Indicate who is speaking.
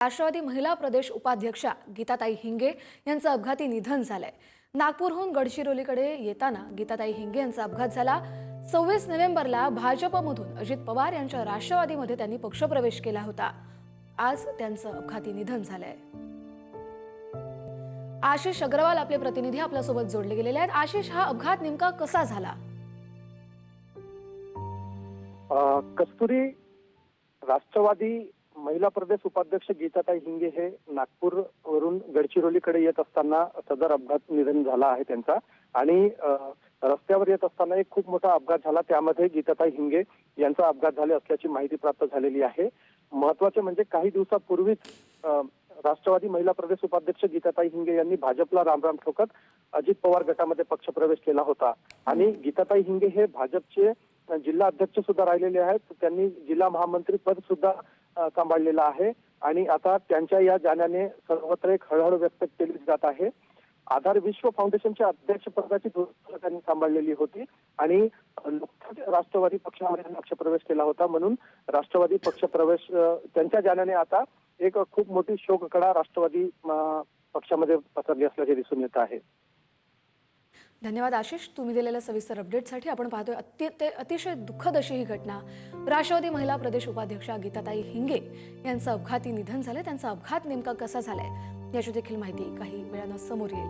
Speaker 1: राष्ट्रवादी महिला प्रदेश उपाध्यक्षा गीताताई हिंगे यांचं अपघाती निधन झालंय। नागपूरहून गडचिरोलीकडे येताना गीताताई हिंगे यांचा अपघात झाला। 26 नोव्हेंबरला भाजपमधून अजित पवार यांच्या राष्ट्रवादीमध्ये त्यांनी पक्षप्रवेश केला होता। आज त्यांचं अपघाती निधन झालंय। आशिष अग्रवाल आपले प्रतिनिधी आपल्यासोबत जोडले गेलेले आहेत। आशिष, हा अपघात नेमका कसा झाला?
Speaker 2: कस्तुरी, राष्ट्रवादी महिला प्रदेश उपाध्यक्ष गीताताई हिंगे हे नागपूरवरून गडचिरोलीकडे येत असताना सदर अपघात निधन झाला आहे त्यांचा। आणि रस्त्यावर येत असताना एक खूप मोठा अपघात झाला, त्यामध्ये गीताताई हिंगे यांचा अपघात झाले असल्याची माहिती प्राप्त झालेली आहे। महत्त्वाचे म्हणजे काही दिवसापूर्वीच राष्ट्रवादी महिला प्रदेश उपाध्यक्ष गीताताई हिंगे यांनी भाजपला रामराम ठोकत अजित पवार गटामध्ये पक्षप्रवेश केला होता। आणि गीताताई हिंगे हे भाजपचे जिल्हा अध्यक्ष सुद्धा राहिलेले आहेत। त्यांनी जिल्हा महामंत्री पद सुद्धा सांभाळलेलं आहे। आणि आता त्यांच्या या जाण्याने सर्वत्र एक हळहळ व्यक्त केली जात आहे। आधार विश्व फाउंडेशनच्या अध्यक्षपदाची धुरा त्यांनी सांभाळलेली होती आणि नुकताच राष्ट्रवादी पक्षामध्ये पक्षप्रवेश केला होता। म्हणून राष्ट्रवादी पक्षप्रवेश त्यांच्या जाण्याने आता एक खूप मोठी शोककळा राष्ट्रवादी पक्षामध्ये पसरली असल्याचे दिसून येत आहे।
Speaker 1: धन्यवाद आशिष, तुम्ही दिलेल्या सविस्तर अपडेटसाठी। आपण पाहतोय अतिशय दुःखद अशी ही घटना। राष्ट्रवादी महिला प्रदेश उपाध्यक्षा गीताताई हिंगे यांचं अपघाती निधन झालंय। त्यांचा अपघात नेमका कसा झालाय याची देखील माहिती काही वेळानं समोर येईल।